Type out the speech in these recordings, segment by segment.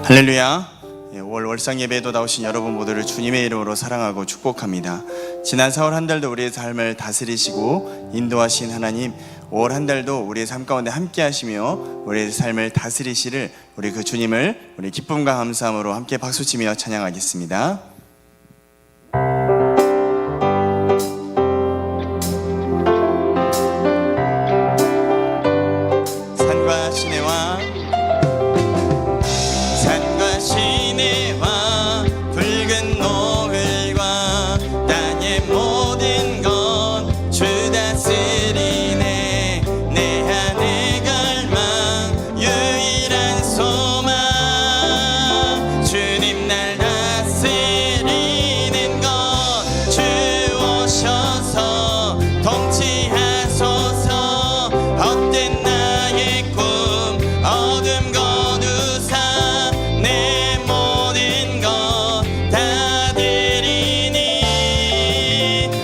할렐루야. 5월 월상 예배에도 나오신 여러분 모두를 주님의 이름으로 사랑하고 축복합니다. 지난 4월 한 달도 우리의 삶을 다스리시고 인도하신 하나님, 5월 한 달도 우리의 삶 가운데 함께 하시며 우리의 삶을 다스리시를 우리 그 주님을 우리 기쁨과 감사함으로 함께 박수치며 찬양하겠습니다. 산과 시내와 붉은 노을과 땅의 모든 것 주 다스리네. 내 안의 갈망 유일한 소망 주님 날 다스리는 것 주 오셔서 통치하소서. 헛된 나의 꿈 어둠 거두사 내 모든 것 다 드리니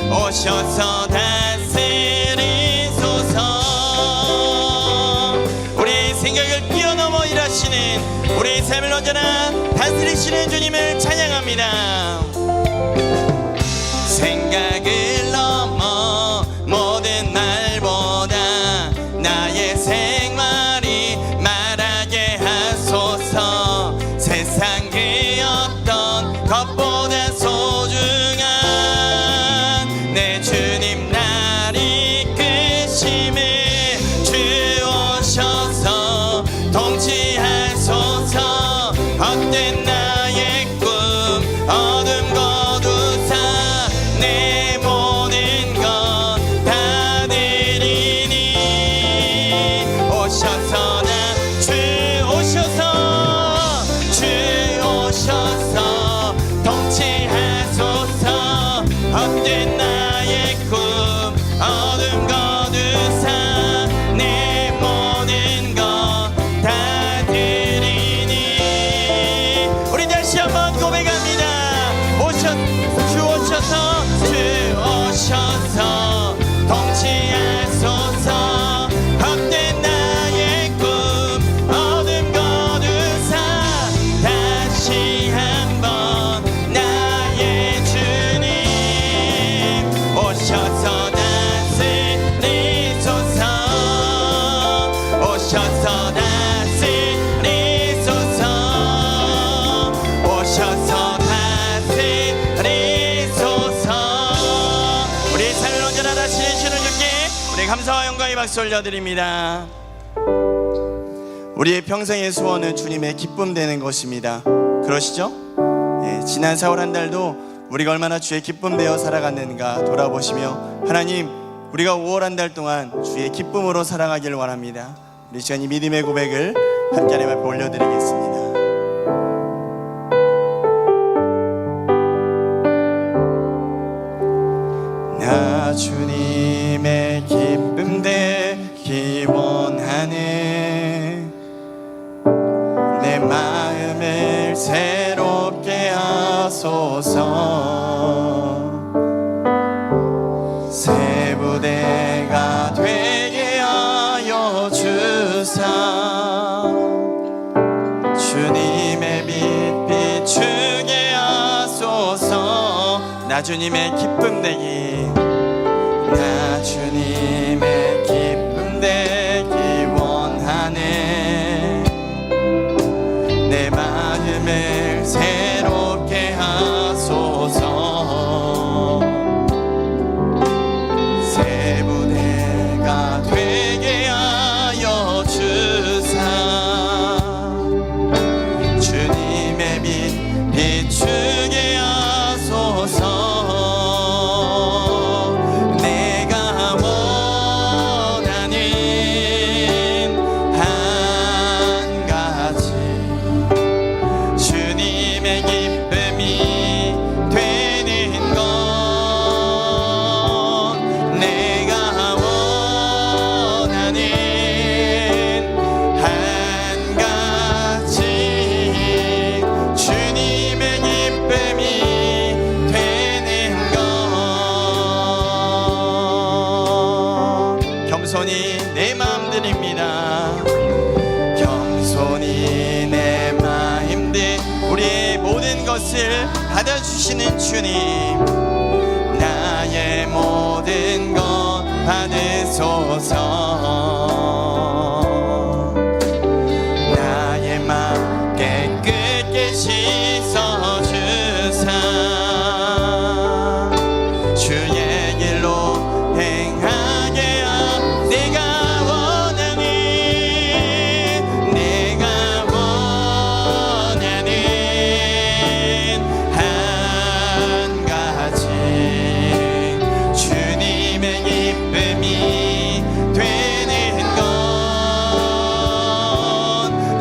오셔서 다스리소서. 우리의 생각을 뛰어넘어 일하시는, 우리의 삶을 언제나 다스리시는 주님을 찬양합니다. 생각을 넘어 모든 날보다 나의 생활이 말하게 하소서. 세상 그 어떤 것보다 소중한 내 주님 날 이끄심을 주 오셔서 통치하소서. 헛된 나의 꿈 어둠 거두사 내 모든 것 다 드리니 오셔서 주 오셔서 통치하소서. 헛된 나의 꿈 어둠 거두사 내 모든 것 다 드리니. 우리 다시 한번 고백합니다. 주 오셔서 통치하소서. 헛된 나의 꿈 어둠 거두사 다시 한번 나의 주님 오셔서 다스리소서. 오셔서 다스리소서. 오셔서 다스리소서. 우리 삶을 언제나 다스리시는 주께 우리 감사와 영광의 박수 올려드립니다. 우리의 평생의 소원은 주님의 기쁨 되는 것입니다. 그러시죠? 지난 4월 한 달도 우리가 얼마나 주의 기쁨 되어 살아갔는가 돌아보시며, 하나님, 우리가 5월 한 달 동안 주의 기쁨으로 살아가길 원합니다. 우리 시간 이 믿음의 고백을 함께 하나님 앞에 올려드리겠습니다. 나 주님의 기쁨 되기 원하네. 내 마음을 새롭게 하소서. 새 부대가 되게 하여 주사. 주님의 빛 비추게 하소서. 나 주님의 기쁨 되기, 나 주님의 기쁨 되기 원하네. 내 마음을 새롭게 하소서. 새 부대가 되게 하여 주사. 주님의 빛 비추게 하소서. 겸손히 내 마음 드립니다. 겸손히 내 마음 드립니다. 모든 것을 받아주시는 주님, 나의 모든 것 받으소서. 나의 맘 깨끗게 씻어주사 주의 길로 행하게 하옵소서. 내가 원하는 한 가지 주님의 기쁨이 되는 것,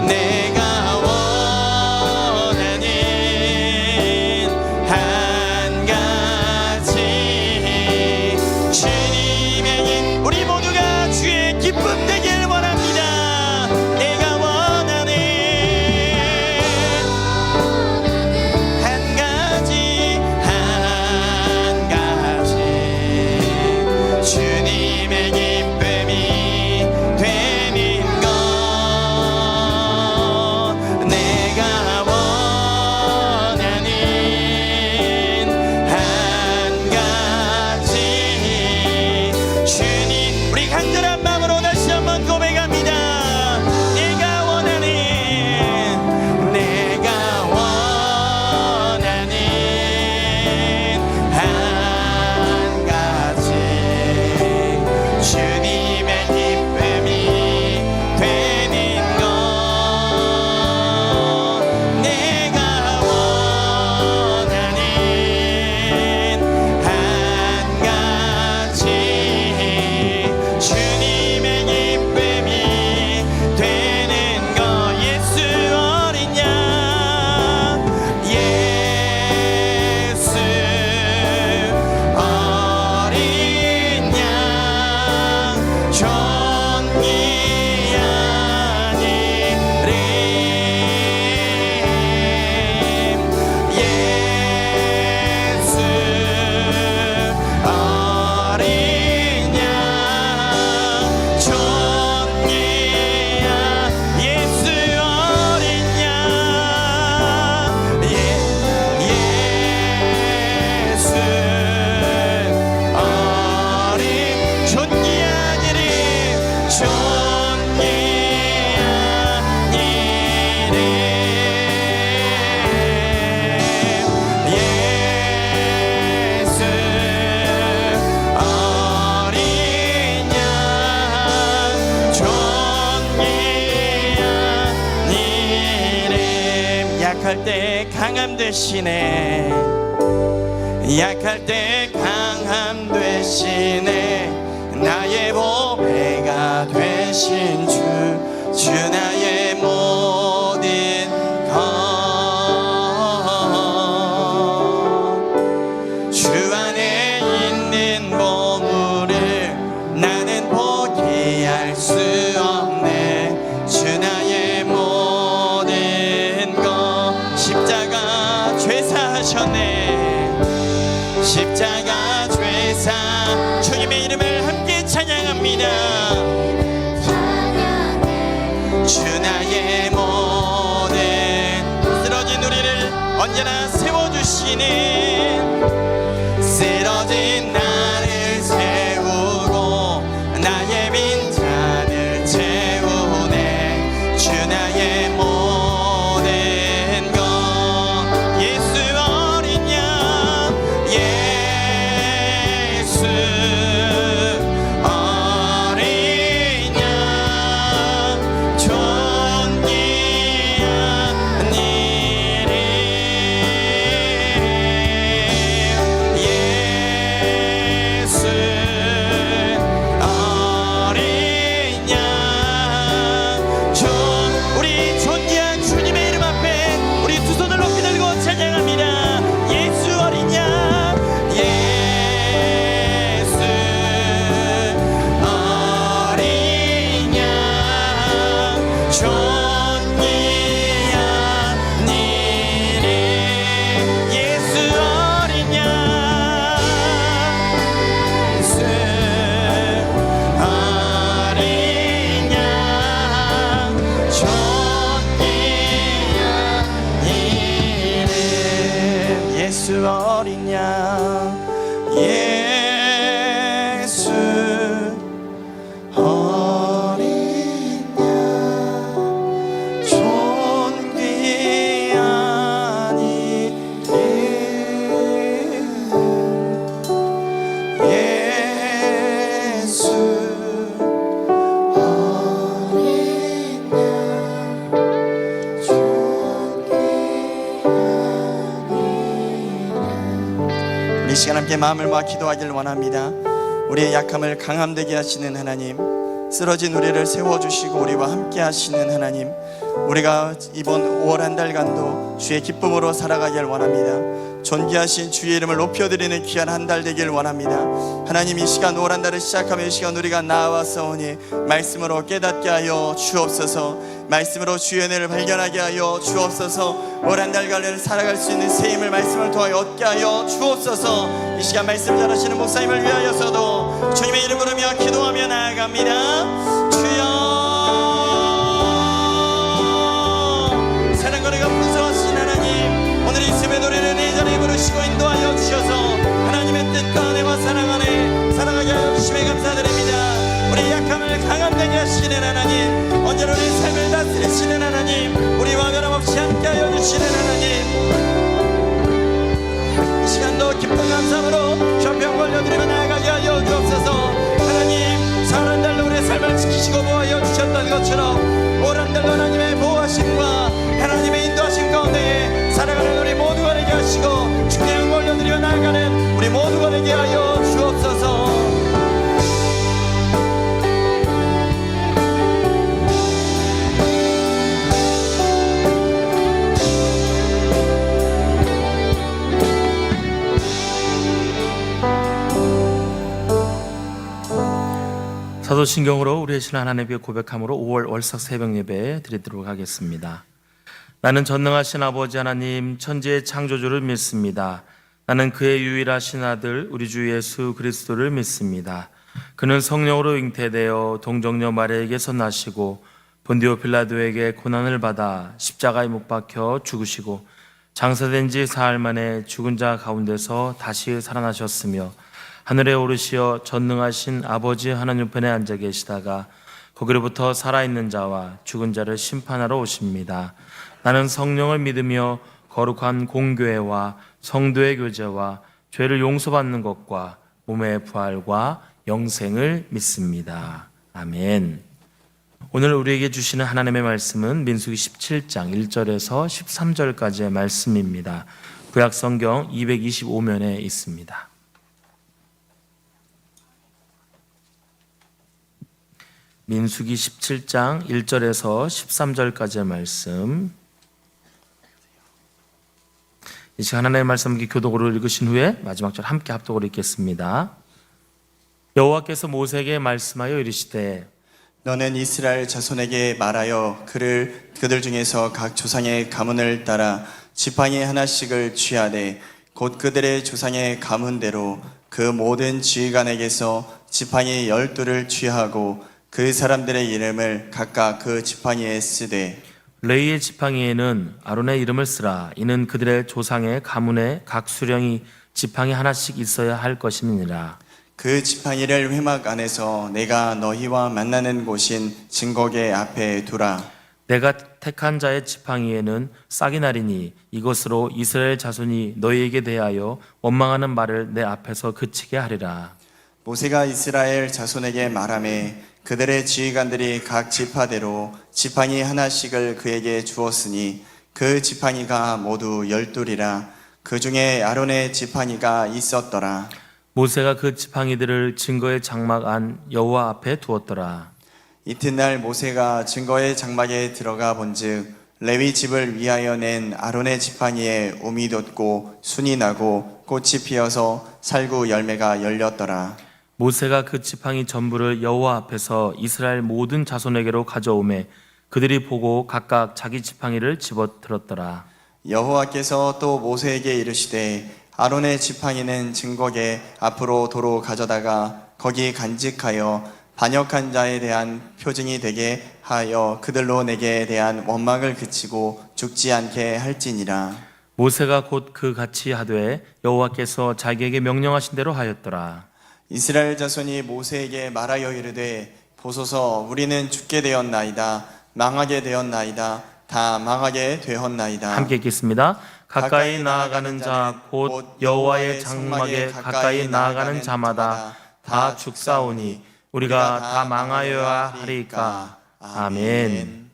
내가 원하는 한 가지 주님의 기, 우리 모두가 주의 기쁨 되길 원합니다. 내가 원하는 한 가지 주님의 기쁨이 되는 것, 내가 원하는 한 가지 주님, 우리 간절한 마음으로 다시 한번 고백합니다. 내가 원하는 한 가지 주님의 기쁨이 되는 것, 내가 원하는 한 가지 주님의 기쁨이 되는 것. 예수 어린 양, 예수 어린 양, 존귀한 이름, 예수 어린 양, 존귀한 예수 어린 양, 예수 어린 존귀한 이름, 존귀한 이름, 예수 어린 양, 존귀한 이름. 약할 때 강함 되시네, 약할 때 강함 되시네, 나의 보배가 되신 주 나의 모든 것, 주 안에 있는 보물을 나는 포기할 수 없네, 주 나의 모든 것, 십자가 죄사하셨네, 십자가 죄사 주님의 이름을 함께 찬양합니다. 주 나의 모든 쓰러진 우리를 언제나 세워주시는, 쓰러진 나를 세우고 나의 빈잔을 채우네, 주 나의 모든 것, 예수 어린 양, 예수 어린 양, 존귀한 이름, 예수 어린 양, 우리 존귀한 주님의 이름 앞에 우리 두 손을 높이 들고 찬양합니다. 예수 어린 양, 예수 어린 양, 존귀한 이름, 예수 어린 양, 예수 어린 양, 존귀한 이름. 함께 마음을 모아 기도하길 원합니다. 우리의 약함을 강함되게 하시는 하나님, 쓰러진 우리를 세워주시고 우리와 함께 하시는 하나님, 우리가 이번 5월 한 달간도 주의 기쁨으로 살아가길 원합니다. 존귀하신 주의 이름을 높여드리는 귀한 한 달 되길 원합니다. 하나님, 이 시간 5월 한 달을 시작하며 이 시간 우리가 나와서오니 말씀으로 깨닫게 하여 주옵소서. 말씀으로 주의 은혜를 발견하게 하여 주옵소서. 5월 한 달간을 살아갈 수 있는 새 힘을 말씀을 통하여 얻게 하여 주옵소서. 이 시간 말씀 잘하시는 목사님을 위하여서도 주님의 이름으로 기도하며 나아갑니다. 주여, 사랑거리가 풍성하신 하나님, 오늘 이 새벽 노래를 이 자리에 부르시고 인도하여 주셔서 하나님의 뜻과 은혜와 사랑 안에 살아가게 하여 주심에 감사드립니다. 우리 약함을 강함되게 하시는 하나님, 언제나 우리 삶을 다스리시는 하나님, 우리와 변함없이 함께하여 주시는 하나님, 이 시간도 기쁜 감사함으로 협평 걸려드리며 나아가게 하여 주옵소서. 하나님, 사랑한 달로 우리의 삶을 지키시고 보호하여 주셨던 것처럼 오랜 달로 하나님의 보호하심과 하나님의 인도하심 가운데 살아가는 우리 모두가 되게 하시고 주께 영광 올려드리며 나아가는 우리 모두가 되게 하여 주옵소서. 사도신경으로 우리의 신 하나님께 고백함으로 5월 월삭 새벽 예배 드리도록 하겠습니다. 나는 전능하신 아버지 하나님 천지의 창조주를 믿습니다. 나는 그의 유일하신 아들 우리 주 예수 그리스도를 믿습니다. 그는 성령으로 잉태되어 동정녀 마리아에게서 나시고 본디오 빌라도에게 고난을 받아 십자가에 못 박혀 죽으시고 장사된 지 사흘 만에 죽은 자 가운데서 다시 살아나셨으며 하늘에 오르시어 전능하신 아버지 하나님 편에 앉아 계시다가 거기로부터 살아있는 자와 죽은 자를 심판하러 오십니다. 나는 성령을 믿으며 거룩한 공교회와 성도의 교제와 죄를 용서받는 것과 몸의 부활과 영생을 믿습니다. 아멘. 오늘 우리에게 주시는 하나님의 말씀은 민수기 17장 1절에서 13절까지의 말씀입니다. 구약성경 225면에 있습니다. 민수기 17장 1절에서 13절까지의 말씀, 이 시간 하나님의 말씀 교독으로 읽으신 후에 마지막 절 함께 합독으로 읽겠습니다. 여호와께서 모세에게 말씀하여 이르시되 너는 이스라엘 자손에게 말하여 그들 중에서 각 조상의 가문을 따라 지팡이 하나씩을 취하되 곧 그들의 조상의 가문대로 그 모든 지휘관에게서 지팡이 12를 취하고 그 사람들의 이름을 각각 그 지팡이에 쓰되 레위의 지팡이에는 아론의 이름을 쓰라. 이는 그들의 조상의 가문에 각 수령이 지팡이 하나씩 있어야 할 것임이니라. 그 지팡이를 회막 안에서 내가 너희와 만나는 곳인 증거계 앞에 두라. 내가 택한 자의 지팡이에는 싹이 나리니 이것으로 이스라엘 자손이 너희에게 대하여 원망하는 말을 내 앞에서 그치게 하리라. 모세가 이스라엘 자손에게 말하매 그들의 지휘관들이 각 지파대로 지팡이 하나씩을 그에게 주었으니 그 지팡이가 모두 12이라. 그 중에 아론의 지팡이가 있었더라. 모세가 그 지팡이들을 증거의 장막 안 여호와 앞에 두었더라. 이튿날 모세가 증거의 장막에 들어가 본즉 레위 집을 위하여 낸 아론의 지팡이에 옴이 돋고 순이 나고 꽃이 피어서 살구 열매가 열렸더라. 모세가 그 지팡이 전부를 여호와 앞에서 이스라엘 모든 자손에게로 가져오매 그들이 보고 각각 자기 지팡이를 집어들었더라. 여호와께서 또 모세에게 이르시되 아론의 지팡이는 증거계 앞으로 도로 가져다가 거기 간직하여 반역한 자에 대한 표징이 되게 하여 그들로 내게 대한 원망을 그치고 죽지 않게 할지니라. 모세가 곧 그 같이 하되 여호와께서 자기에게 명령하신 대로 하였더라. 이스라엘 자손이 모세에게 말하여 이르되 보소서 우리는 죽게 되었나이다. 망하게 되었나이다. 다 망하게 되었나이다. 함께 읽겠습니다. 가까이 나아가는 자 곧 여호와의 장막에 가까이 나아가는 자마다 다 죽사오니 우리가 다 망하여야 하리까. 아멘.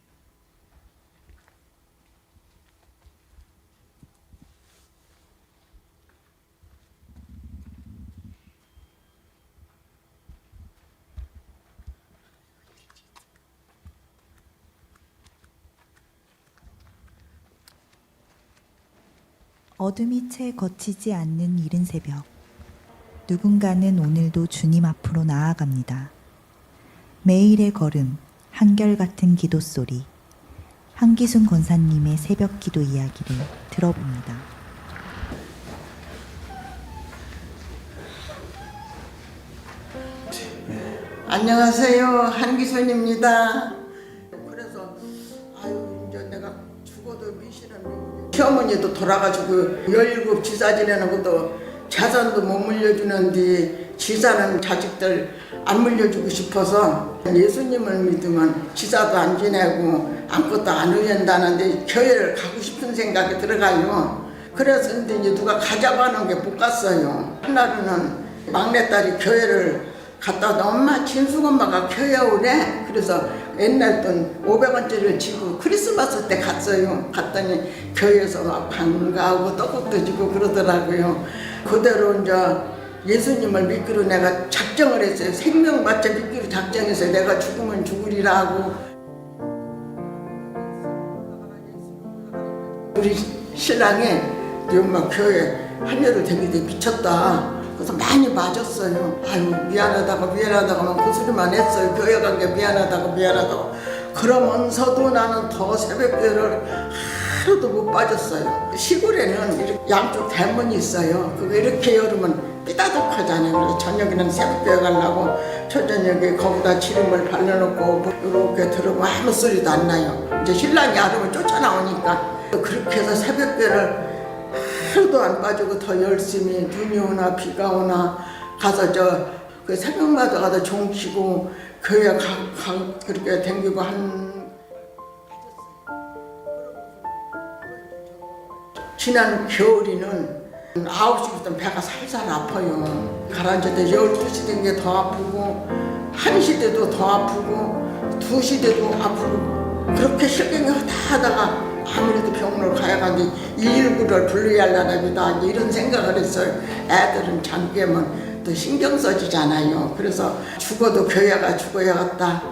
어둠이 채 거치지 않는 이른 새벽. 누군가는 오늘도 주님 앞으로 나아갑니다. 매일의 걸음, 한결같은 기도 소리. 한기순 권사님의 새벽 기도 이야기를 들어봅니다. 안녕하세요. 한기순입니다. 그래서 이제 내가 죽어도 미시는 시어머니도 돌아가지고 17 지사 지내는 것도 재산도 못 물려주는데 지사는 자식들 안 물려주고 싶어서 예수님을 믿으면 지사도 안 지내고 아무것도 안 의연다는데 교회를 가고 싶은 생각이 들어가요. 그래서 근데 이제 누가 가자고 하는 게 못 갔어요. 한날은 막내딸이 교회를 갔다 오다 엄마 진숙엄마가 교회 오래. 그래서 옛날 돈 500원짜리를 지고 크리스마스 때 갔어요. 갔더니 교회에서 막 반가우고 떡국도 주고 그러더라고요. 그대로 이제 예수님을 믿기로 내가 작정을 했어요. 생명받자 믿기로 작정해서 내가 죽으면 죽으리라 하고. 우리 신랑이 엄마 교회 한여를 되게 미쳤다. 그래서 많이 맞았어요. 아유 미안하다고 미안하다고 그 소리만 했어요. 교회 간 게 미안하다고. 그러면서도 나는 더 새벽교회를 하루도 못 빠졌어요. 시골에는 이렇게 양쪽 대문이 있어요. 그거 이렇게 열으면 삐다덕하잖아요. 그래서 저녁에는 새벽교회 가려고 초저녁에 거기다 기름을 발라놓고 이렇게 들으면 아무 소리도 안 나요. 이제 신랑이 아르면 쫓아나오니까 그렇게 해서 새벽교회를 하루도 안 빠지고 더 열심히 눈이 오나 비가 오나 가서 그 새벽마다 가서 종치고 교회 그렇게 댕기고 지난 겨울에는 9시부터 배가 살살 아파요. 가라앉을 때 12시 된 게 더 아프고 1시 돼도 더 아프고 2시 돼도 아프고 그렇게 실경을 다 하다가 아무래도 병원을 가야 가는데 119를 불러야 하려나 이런 생각을 했어요. 애들은 잠 깨면 또 신경 써지잖아요. 그래서 죽어도 교회가 죽어야겠다.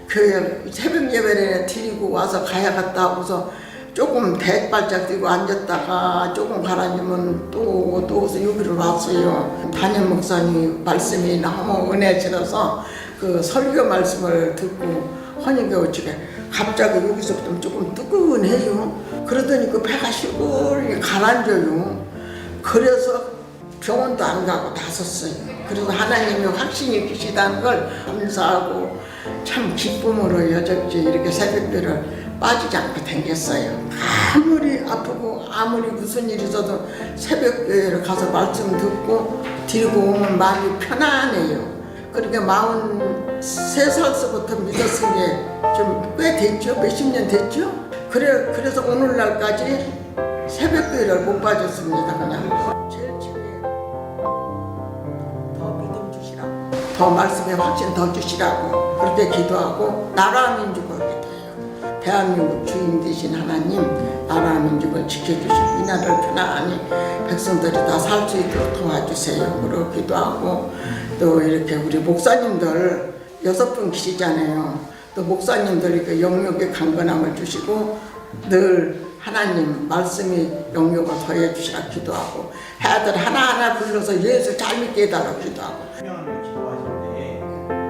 교회 새벽 예배를 드리고 와서 가야겠다 하고서 조금 대발짝 뛰고 앉았다가 조금 가라앉으면 또 여기로 왔어요. 담임 목사님 말씀이 너무 은혜스러워서 그 설교 말씀을 듣고 허니가 집에 갑자기 여기서부터 조금 뜨거운해요. 그러더니 그 배가 시골이 가라앉아요. 그래서 병원도 안 가고 나섰어요. 그래서 하나님이 확신이 계시다는 걸 감사하고 참 기쁨으로 여적지 이렇게 새벽별을 빠지지 않고 댕겼어요. 아무리 아프고 아무리 무슨 일이 있어도 새벽교회를 가서 말씀 듣고 드리고 오면 마음이 편안해요. 그렇게 43살서부터 믿었은 게 좀 꽤 됐죠? 몇십 년 됐죠? 그래서 오늘날까지 새벽교회를 못 빠졌습니다. 그냥 제일 중요해 더 믿음 주시라고, 더 말씀에 확신 더 주시라고 그렇게 기도하고 나라 민족을 기도해요. 대한민국 주인 되신 하나님, 나라 민족을 지켜주시고 이 나라를 편안히 백성들이 다 살 수 있도록 도와주세요. 그러고 기도하고 또 이렇게 우리 목사님들 6분 계시잖아요. 또 목사님들이 영역에 강건함을 주시고 늘 하나님 말씀이 영역을 더해 주시라 기도하고 애들 하나하나 불러서 예수 잘 믿게 해달라고 기도하고. 성령을 기도하시는데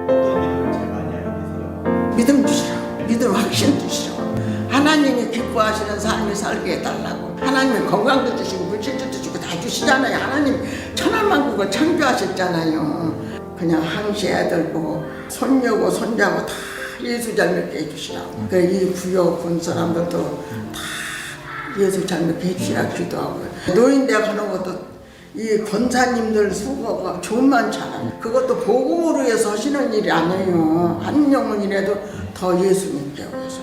어떤 믿음을 제일 많이 알게 되세요? 믿음 주시라고, 믿음 확신 주시라고, 하나님이 기뻐하시는 삶을 살게 해달라고. 하나님이 건강도 주시고 물질도 주시고 다 주시잖아요. 하나님 천하만국을 창조하셨잖아요. 그냥 항시 애들 보고 손녀고 손자고 다 예수 잘 믿게 해주시라고. 이 구역 본 사람들도 다 예수 잘 믿게 해주시라고 기도하고. 노인대 가는 것도 이 권사님들 수고가 좀 많잖아요. 그것도 복음으로 해서 하시는 일이 아니에요. 한 영혼이라도 더 예수 믿게 하고 해서.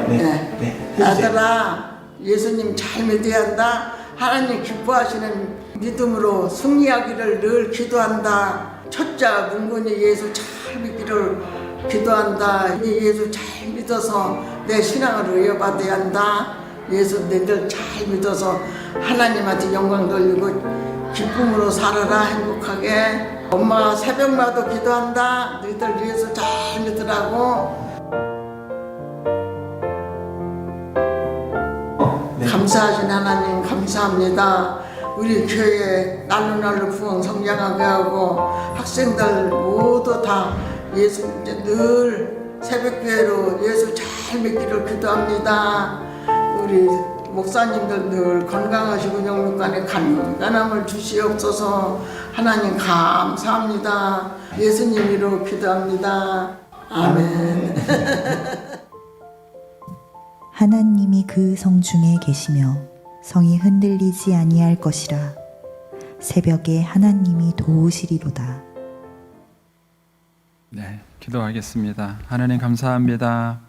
네. 아들아, 예수님 잘 믿어야 한다. 하나님 기뻐하시는 믿음으로 승리하기를 늘 기도한다. 첫자 문군이 예수 잘 믿기를 기도한다. 이 예수 잘 믿어서 내 신앙을 이어받아야 한다. 예수 너희들 잘 믿어서 하나님한테 영광 돌리고 기쁨으로 살아라. 행복하게. 엄마가 새벽마다 기도한다. 너희들 예수 잘 믿으라고. 감사하신 하나님 감사합니다. 우리 교회 날로 부흥 성장하게 하고 학생들 모두 다 예수 이제 늘 새벽기회로 예수 잘 믿기를 기도합니다. 우리 목사님들 늘 건강하시고 영육간에 간간함을 주시옵소서. 하나님 감사합니다. 예수님으로 기도합니다. 아멘. 하나님이 그 성 중에 계시며 성이 흔들리지 아니할 것이라. 새벽에 하나님이 도우시리로다. 네, 기도하겠습니다. 하나님 감사합니다.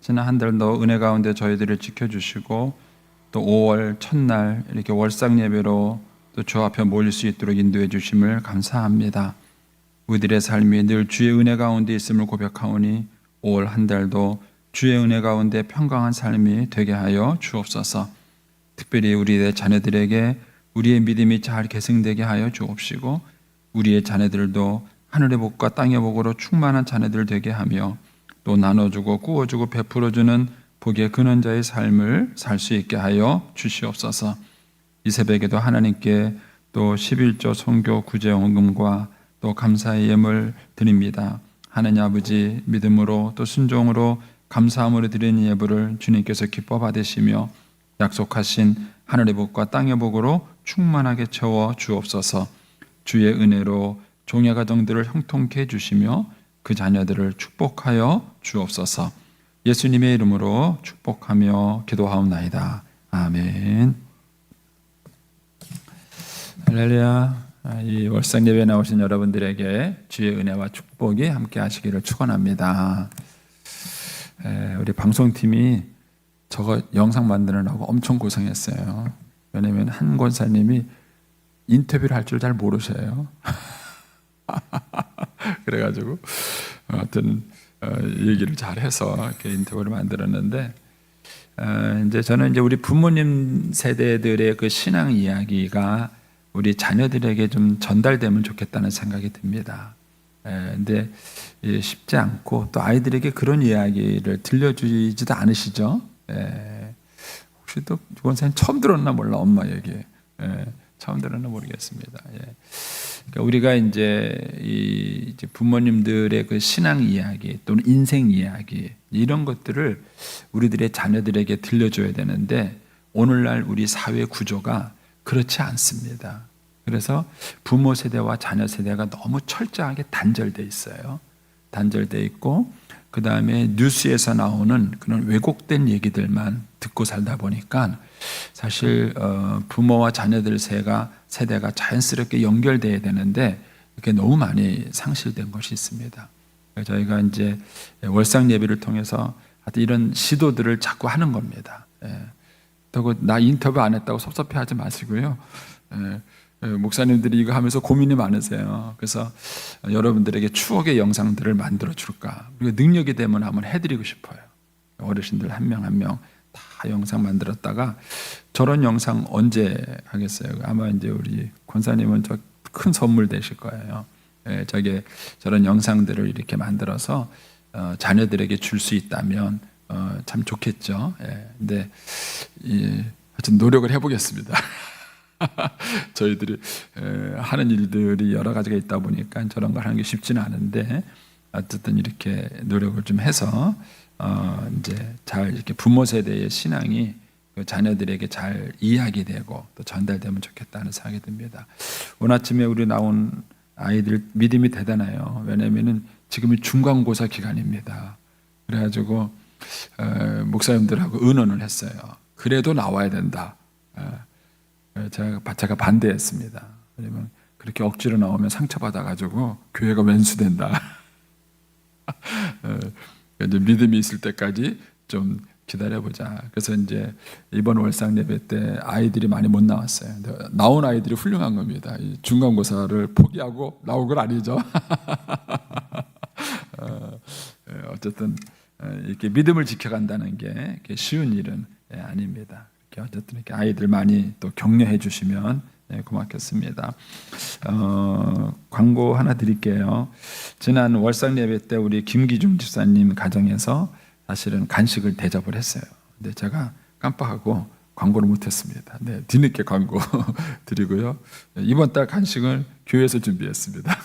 지난 한 달도 은혜 가운데 저희들을 지켜주시고 또 5월 첫날 이렇게 월상 예배로 또 주 앞에 모일 수 있도록 인도해 주심을 감사합니다. 우리들의 삶이 늘 주의 은혜 가운데 있음을 고백하오니 5월 한 달도 주의 은혜 가운데 평강한 삶이 되게 하여 주옵소서. 특별히 우리의 자녀들에게 우리의 믿음이 잘 계승되게 하여 주옵시고 우리의 자녀들도 하늘의 복과 땅의 복으로 충만한 자녀들 되게 하며 또 나눠주고 꾸어주고 베풀어주는 복의 근원자의 삶을 살 수 있게 하여 주시옵소서. 이 새벽에도 하나님께 또 11조 선교 구제 헌금과 또 감사의 예물 드립니다. 하나님 아버지 믿음으로 또 순종으로 감사함으로 드리는 예물을 주님께서 기뻐 받으시며 약속하신 하늘의 복과 땅의 복으로 충만하게 채워 주옵소서. 주의 은혜로 종의 가정들을 형통케 해주시며 그 자녀들을 축복하여 주옵소서. 예수님의 이름으로 축복하며 기도하옵나이다. 아멘. 할렐루야. 이 월상 예배에 나오신 여러분들에게 주의 은혜와 축복이 함께 하시기를 축원합니다. 우리 방송팀이 저거 영상 만드느라고 엄청 고생했어요. 왜냐하면 한 권사님이 인터뷰를 할 줄 잘 모르셔요. 그래가지고 하여튼 얘기를 잘해서 이렇게 인터뷰를 만들었는데 이제 저는 이제 우리 부모님 세대들의 그 신앙 이야기가 우리 자녀들에게 좀 전달되면 좋겠다는 생각이 듭니다. 근데 쉽지 않고 또 아이들에게 그런 이야기를 들려주지도 않으시죠? 혹시 또 원사님 처음 들었나 몰라 엄마 얘기. 처음 들었나 모르겠습니다. 그러니까 우리가 이제 부모님들의 그 신앙 이야기 또는 인생 이야기 이런 것들을 우리들의 자녀들에게 들려줘야 되는데 오늘날 우리 사회 구조가 그렇지 않습니다. 그래서 부모 세대와 자녀 세대가 너무 철저하게 단절돼 있어요. 단절돼 있고 그 다음에 뉴스에서 나오는 그런 왜곡된 얘기들만 듣고 살다 보니까 사실 부모와 자녀들 세대가 자연스럽게 연결돼야 되는데 이렇게 너무 많이 상실된 것이 있습니다. 저희가 이제 월상 예배를 통해서 하여튼 이런 시도들을 자꾸 하는 겁니다. 그리고 나 인터뷰 안 했다고 섭섭해하지 마시고요. 목사님들이 이거 하면서 고민이 많으세요. 그래서 여러분들에게 추억의 영상들을 만들어 줄까? 그리고 능력이 되면 한번 해드리고 싶어요. 어르신들 한 명 한 명 다 영상 만들었다가 저런 영상 언제 하겠어요? 아마 이제 우리 권사님은 저 큰 선물 되실 거예요. 저런 영상들을 이렇게 만들어서 자녀들에게 줄 수 있다면 참 좋겠죠. 근데 하여튼 노력을 해보겠습니다. 저희들이 하는 일들이 여러 가지가 있다 보니까 저런 걸 하는 게 쉽지는 않은데 어쨌든 이렇게 노력을 좀 해서 이제 잘 이렇게 부모 세대의 신앙이 그 자녀들에게 잘 이해하게 되고 또 전달되면 좋겠다는 생각이 듭니다. 오늘 아침에 우리 나온 아이들 믿음이 대단해요. 왜냐하면은 지금이 중간고사 기간입니다. 그래가지고 목사님들하고 의논을 했어요. 그래도 나와야 된다. 제가 반대했습니다. 왜냐면 그렇게 억지로 나오면 상처받아가지고 교회가 왼수된다. 이제 믿음이 있을 때까지 좀 기다려보자. 그래서 이제 이번 월상 예배 때 아이들이 많이 못 나왔어요. 나온 아이들이 훌륭한 겁니다. 중간고사를 포기하고 나온 건 아니죠. 어쨌든 이렇게 믿음을 지켜간다는 게 쉬운 일은 아닙니다. 이렇게 어쨌든 이렇게 아이들 많이 또 격려해 주시면 고맙겠습니다. 광고 하나 드릴게요. 지난 월상 예배 때 우리 김기중 집사님 가정에서 사실은 간식을 대접을 했어요. 근데 제가 깜빡하고 광고를 못했습니다. 네, 뒤늦게 광고 드리고요. 이번 달 간식은 교회에서 준비했습니다.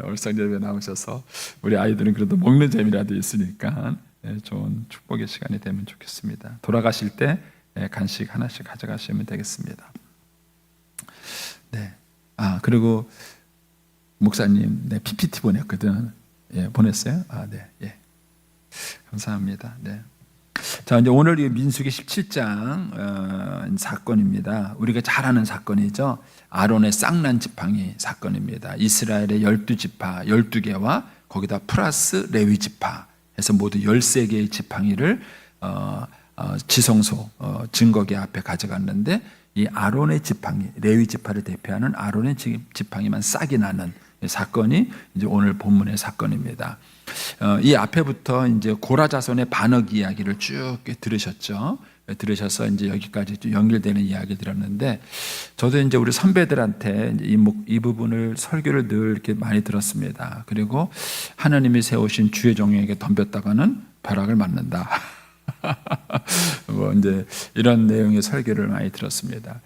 월상 예배 나오셔서 우리 아이들은 그래도 먹는 재미라도 있으니까 좋은 축복의 시간이 되면 좋겠습니다. 돌아가실 때 간식 하나씩 가져가시면 되겠습니다. 네. 그리고 목사님, 네, PPT 보냈거든. 보냈어요? 네, 예. 감사합니다. 네. 자, 이제 오늘 이 민수기 17장 사건입니다. 우리가 잘 아는 사건이죠. 아론의 쌍난 지팡이 사건입니다. 이스라엘의 12지파 12개와 거기다 플러스 레위 지파 해서 모두 13개의 지팡이를 지성소 증거계 앞에 가져갔는데 이 아론의 지팡이, 레위 지파를 대표하는 아론의 지팡이만 싹이 나는 사건이 이제 오늘 본문의 사건입니다. 이 앞에부터 이제 고라 자손의 반역 이야기를 쭉 들으셨죠. 들으셔서 이제 여기까지 좀 연결되는 이야기 들었는데, 저도 이제 우리 선배들한테 이 부분을 설교를 늘 이렇게 많이 들었습니다. 그리고 하나님이 세우신 주의 종에게 덤볐다가는 벼락을 맞는다. 뭐 이제 이런 내용의 설교를 많이 들었습니다.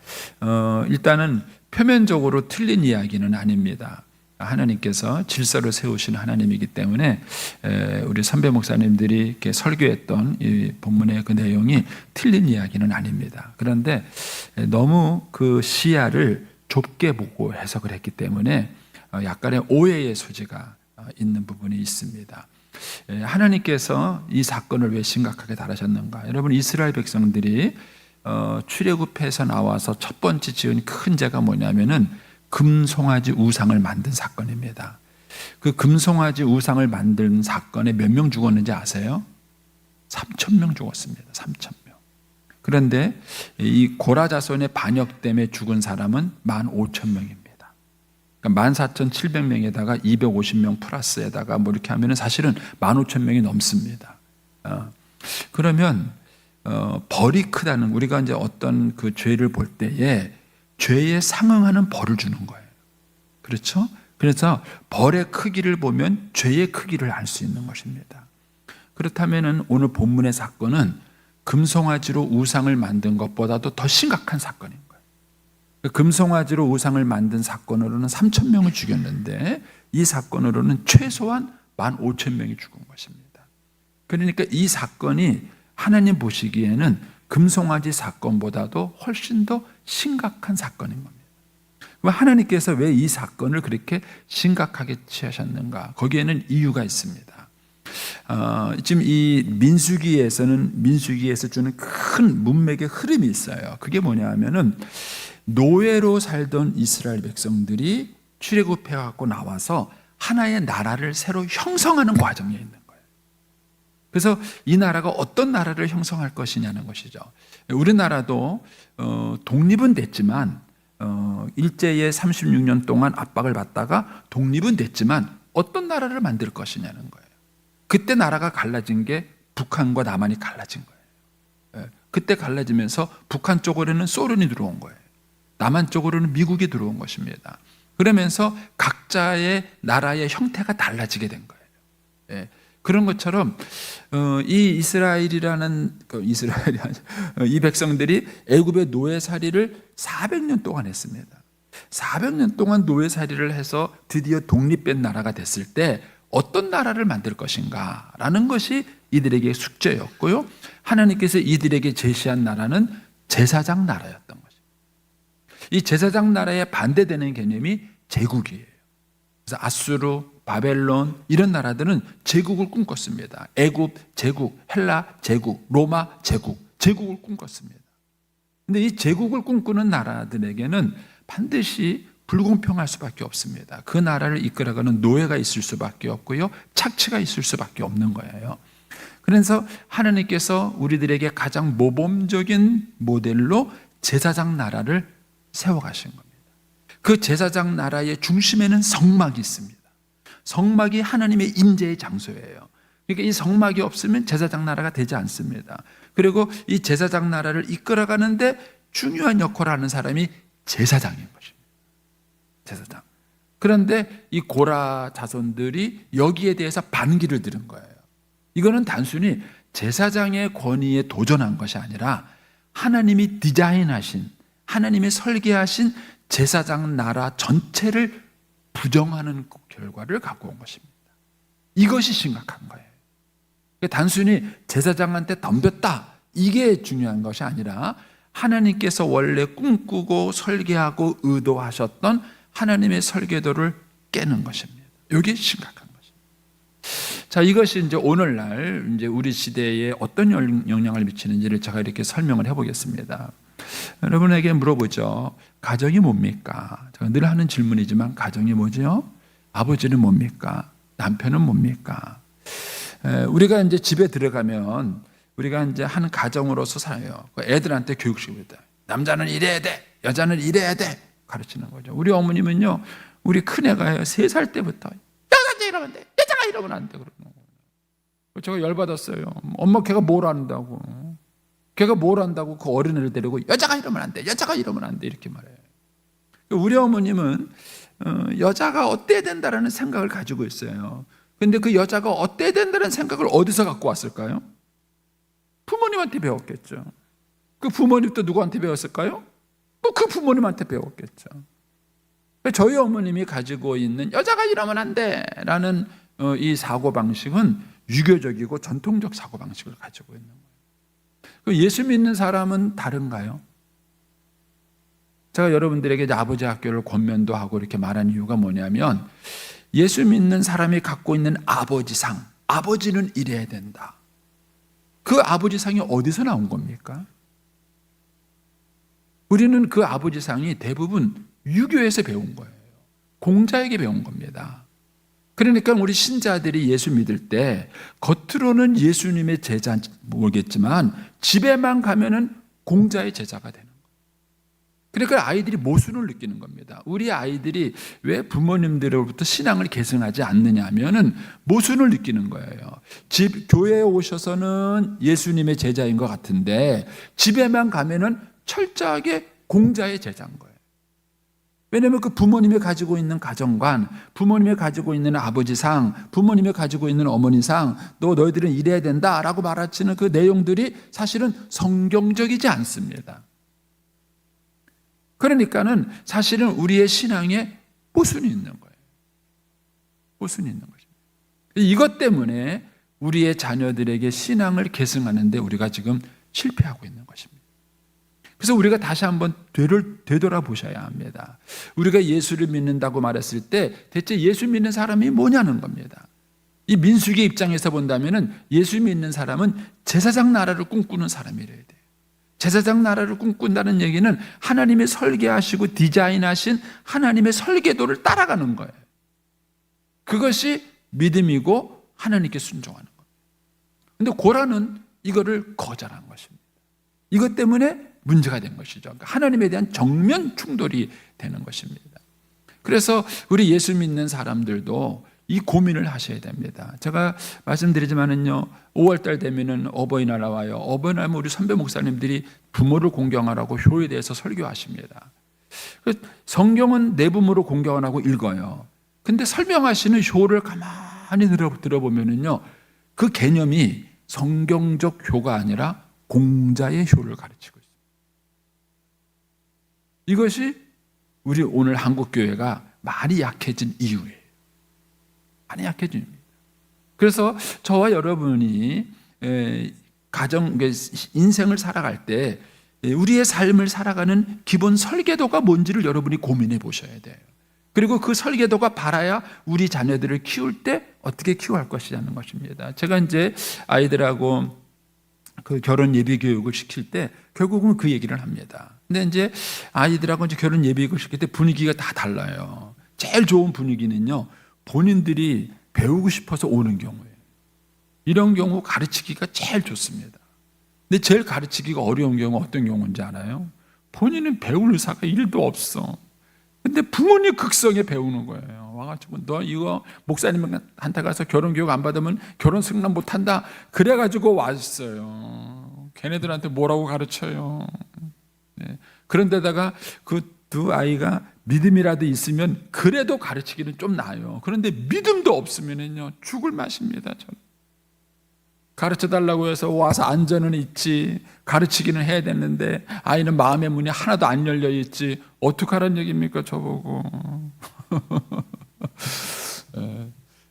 일단은 표면적으로 틀린 이야기는 아닙니다. 하나님께서 질서를 세우신 하나님이기 때문에 우리 선배 목사님들이 이렇게 설교했던 이 본문의 그 내용이 틀린 이야기는 아닙니다. 그런데 너무 그 시야를 좁게 보고 해석을 했기 때문에 약간의 오해의 소지가 있는 부분이 있습니다. 하나님께서 이 사건을 왜 심각하게 다루셨는가? 여러분, 이스라엘 백성들이 출애굽해서 나와서 첫 번째 지은 큰 죄가 뭐냐면은 금송아지 우상을 만든 사건입니다. 그 금송아지 우상을 만든 사건에 몇 명 죽었는지 아세요? 3,000명 죽었습니다. 3,000명. 그런데 이 고라 자손의 반역 때문에 죽은 사람은 15,000명입니다. 그러니까 14,700명에다가 250명 플러스에다가 뭐 이렇게 하면은 사실은 15,000명이 넘습니다. 그러면 벌이 크다는, 우리가 이제 어떤 그 죄를 볼 때에 죄에 상응하는 벌을 주는 거예요. 그렇죠? 그래서 벌의 크기를 보면 죄의 크기를 알 수 있는 것입니다. 그렇다면 오늘 본문의 사건은 금송아지로 우상을 만든 것보다도 더 심각한 사건인 거예요. 금송아지로 우상을 만든 사건으로는 3,000명을 죽였는데 이 사건으로는 최소한 15,000명이 죽은 것입니다. 그러니까 이 사건이 하나님 보시기에는 금송아지 사건보다도 훨씬 더 심각한 사건인 겁니다. 그럼 하나님께서 왜 이 사건을 그렇게 심각하게 취하셨는가? 거기에는 이유가 있습니다. 지금 이 민수기에서 주는 큰 문맥의 흐름이 있어요. 그게 뭐냐 하면은 노예로 살던 이스라엘 백성들이 출애굽해갖고 나와서 하나의 나라를 새로 형성하는 과정에 있는 거예요. 그래서 이 나라가 어떤 나라를 형성할 것이냐는 것이죠. 우리나라도 독립은 됐지만 일제의 36년 동안 압박을 받다가 독립은 됐지만 어떤 나라를 만들 것이냐는 거예요. 그때 나라가 갈라진 게 북한과 남한이 갈라진 거예요. 그때 갈라지면서 북한 쪽으로는 소련이 들어온 거예요. 남한 쪽으로는 미국이 들어온 것입니다. 그러면서 각자의 나라의 형태가 달라지게 된 거예요. 그런 것처럼 이 이 백성들이 애굽의 노예살이를 400년 동안 했습니다. 400년 동안 노예살이를 해서 드디어 독립된 나라가 됐을 때 어떤 나라를 만들 것인가 라는 것이 이들에게 숙제였고요. 하나님께서 이들에게 제시한 나라는 제사장 나라였던 것입니다. 이 제사장 나라에 반대되는 개념이 제국이에요. 그래서 아수르, 바벨론 이런 나라들은 제국을 꿈꿨습니다. 애굽 제국, 헬라 제국, 로마 제국을 꿈꿨습니다. 근데 이 제국을 꿈꾸는 나라들에게는 반드시 불공평할 수밖에 없습니다. 그 나라를 이끌어가는 노예가 있을 수밖에 없고요. 착취가 있을 수밖에 없는 거예요. 그래서 하나님께서 우리들에게 가장 모범적인 모델로 제사장 나라를 세워가신 겁니다. 그 제사장 나라의 중심에는 성막이 있습니다. 성막이 하나님의 임재의 장소예요. 그러니까 이 성막이 없으면 제사장 나라가 되지 않습니다. 그리고 이 제사장 나라를 이끌어가는데 중요한 역할을 하는 사람이 제사장인 것입니다. 제사장. 그런데 이 고라 자손들이 여기에 대해서 반기를 들은 거예요. 이거는 단순히 제사장의 권위에 도전한 것이 아니라 하나님이 디자인하신, 하나님이 설계하신 제사장 나라 전체를 부정하는 결과를 갖고 온 것입니다. 이것이 심각한 거예요. 단순히 제사장한테 덤볐다, 이게 중요한 것이 아니라 하나님께서 원래 꿈꾸고 설계하고 의도하셨던 하나님의 설계도를 깨는 것입니다. 이게 심각한 것입니다. 자, 이것이 이제 오늘날 이제 우리 시대에 어떤 영향을 미치는지를 제가 이렇게 설명을 해보겠습니다. 여러분에게 물어보죠. 가정이 뭡니까? 제가 늘 하는 질문이지만 가정이 뭐죠? 아버지는 뭡니까? 남편은 뭡니까? 우리가 이제 집에 들어가면 우리가 이제 한 가정으로서 살아요. 애들한테 교육식입니다. 남자는 이래야 돼, 여자는 이래야 돼 가르치는 거죠. 우리 어머님은요, 우리 큰애가 3살 때부터 여자가 이러면 돼, 여자가 이러면 안 돼 그러는 거예요. 제가 열받았어요. 엄마 걔가 뭘 안다고? 걔가 뭘 안다고 그 어린애를 데리고 여자가 이러면 안 돼, 여자가 이러면 안 돼 이렇게 말해요. 우리 어머님은 여자가 어때야 된다라는 생각을 가지고 있어요. 근데 그 여자가 어때야 된다는 생각을 어디서 갖고 왔을까요? 부모님한테 배웠겠죠. 그 부모님도 누구한테 배웠을까요? 그 부모님한테 배웠겠죠. 저희 어머님이 가지고 있는 여자가 이러면 안 돼라는 이 사고방식은 유교적이고 전통적 사고방식을 가지고 있는 거예요. 예수 믿는 사람은 다른가요? 제가 여러분들에게 아버지 학교를 권면도 하고 이렇게 말한 이유가 뭐냐면, 예수 믿는 사람이 갖고 있는 아버지상, 아버지는 이래야 된다. 그 아버지상이 어디서 나온 겁니까? 우리는 그 아버지상이 대부분 유교에서 배운 거예요. 공자에게 배운 겁니다. 그러니까 우리 신자들이 예수 믿을 때 겉으로는 예수님의 제자 모르겠지만 집에만 가면은 공자의 제자가 되는 거예요. 그러니까 아이들이 모순을 느끼는 겁니다. 우리 아이들이 왜 부모님들로부터 신앙을 계승하지 않느냐 하면은 모순을 느끼는 거예요. 교회에 오셔서는 예수님의 제자인 것 같은데 집에만 가면은 철저하게 공자의 제자인 거예요. 왜냐하면 그 부모님이 가지고 있는 가정관, 부모님이 가지고 있는 아버지상, 부모님이 가지고 있는 어머니상, 또 너희들은 이래야 된다라고 말하시는 그 내용들이 사실은 성경적이지 않습니다. 그러니까는 사실은 우리의 신앙에 모순이 있는 거예요. 모순이 있는 것입니다. 이것 때문에 우리의 자녀들에게 신앙을 계승하는데 우리가 지금 실패하고 있는 것입니다. 그래서 우리가 다시 한번 되돌아보셔야 합니다. 우리가 예수를 믿는다고 말했을 때 대체 예수 믿는 사람이 뭐냐는 겁니다. 이 민수기의 입장에서 본다면 예수 믿는 사람은 제사장 나라를 꿈꾸는 사람이래야 돼요. 제사장 나라를 꿈꾼다는 얘기는 하나님이 설계하시고 디자인하신 하나님의 설계도를 따라가는 거예요. 그것이 믿음이고 하나님께 순종하는 거예요. 그런데 고라는 이거를 거절한 것입니다. 이것 때문에 문제가 된 것이죠. 그러니까 하나님에 대한 정면 충돌이 되는 것입니다. 그래서 우리 예수 믿는 사람들도 이 고민을 하셔야 됩니다. 제가 말씀드리지만은요, 5월달 되면은 어버이날 나와요. 어버이날 우리 선배 목사님들이 부모를 공경하라고 효에 대해서 설교하십니다. 성경은 내 부모를 공경하라고 읽어요. 근데 설명하시는 효를 가만히 들어보면은요, 그 개념이 성경적 효가 아니라 공자의 효를 가르치고 있습니다. 이것이 우리 오늘 한국교회가 많이 약해진 이유예요. 많이 약해집니다. 그래서 저와 여러분이 가정, 인생을 살아갈 때 우리의 삶을 살아가는 기본 설계도가 뭔지를 여러분이 고민해 보셔야 돼요. 그리고 그 설계도가 바라야 우리 자녀들을 키울 때 어떻게 키워야 할 것이라는 것입니다. 제가 이제 아이들하고 그 결혼 예비 교육을 시킬 때 결국은 그 얘기를 합니다. 근데 이제 아이들하고 이제 결혼 예비 교육을 시킬 때 분위기가 다 달라요. 제일 좋은 분위기는요, 본인들이 배우고 싶어서 오는 경우예요. 이런 경우 가르치기가 제일 좋습니다. 근데 제일 가르치기가 어려운 경우 어떤 경우인지 알아요? 본인은 배울 의사가 1도 없어. 근데 부모님 극성에 배우는 거예요. 와가지고 너 이거 목사님한테 가서 결혼 교육 안 받으면 결혼 승낙 못한다. 그래가지고 왔어요. 걔네들한테 뭐라고 가르쳐요. 네. 그런데다가 그 두 아이가 믿음이라도 있으면 그래도 가르치기는 좀 나아요. 그런데 믿음도 없으면요 죽을 맛입니다. 저는. 가르쳐 달라고 해서 와서 앉아는 있지, 가르치기는 해야 되는데 아이는 마음의 문이 하나도 안 열려 있지, 어떡하란 얘기입니까 저보고.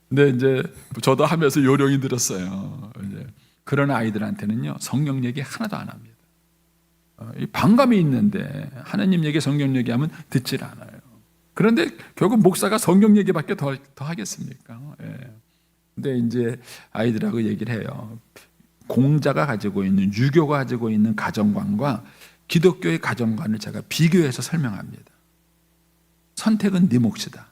근데 이제 저도 하면서 요령이 들었어요. 이제 그런 아이들한테는요, 성경 얘기 하나도 안 합니다. 이 반감이 있는데 하나님 얘기, 성경 얘기하면 듣질 않아요. 그런데 결국 목사가 성경 얘기밖에 더 하겠습니까? 예. 근데 이제 아이들하고 얘기를 해요. 공자가 가지고 있는, 유교가 가지고 있는 가정관과 기독교의 가정관을 제가 비교해서 설명합니다. 선택은 네 몫이다.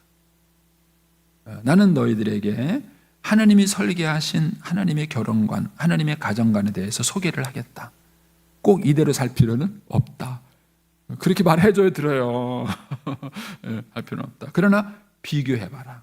나는 너희들에게 하나님이 설계하신 하나님의 결혼관, 하나님의 가정관에 대해서 소개를 하겠다. 꼭 이대로 살 필요는 없다. 그렇게 말해줘야 들어요. 할 필요는 없다. 그러나 비교해봐라.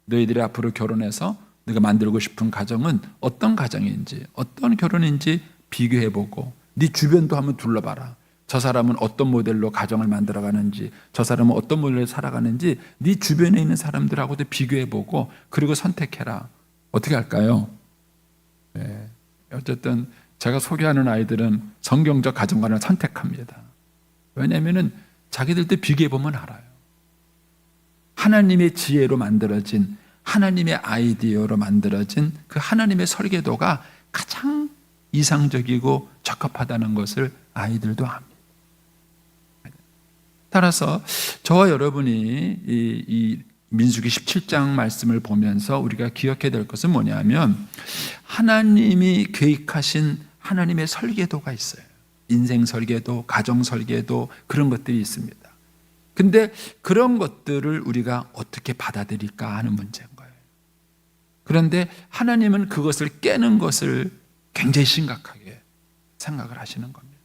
너희들이 앞으로 결혼해서 네가 만들고 싶은 가정은 어떤 가정인지, 어떤 결혼인지 비교해보고 네 주변도 한번 둘러봐라. 저 사람은 어떤 모델로 가정을 만들어가는지, 저 사람은 어떤 모델로 살아가는지 네 주변에 있는 사람들하고도 비교해보고 그리고 선택해라. 어떻게 할까요? 네. 어쨌든 제가 소개하는 아이들은 성경적 가정관을 선택합니다. 왜냐하면 자기들도 비교해보면 알아요. 하나님의 지혜로 만들어진, 하나님의 아이디어로 만들어진 그 하나님의 설계도가 가장 이상적이고 적합하다는 것을 아이들도 압니다. 따라서 저와 여러분이 이 민수기 17장 말씀을 보면서 우리가 기억해야 될 것은 뭐냐면, 하나님이 계획하신 하나님의 설계도가 있어요. 인생 설계도, 가정 설계도, 그런 것들이 있습니다. 근데 그런 것들을 우리가 어떻게 받아들일까 하는 문제인 거예요. 그런데 하나님은 그것을 깨는 것을 굉장히 심각하게 생각을 하시는 겁니다.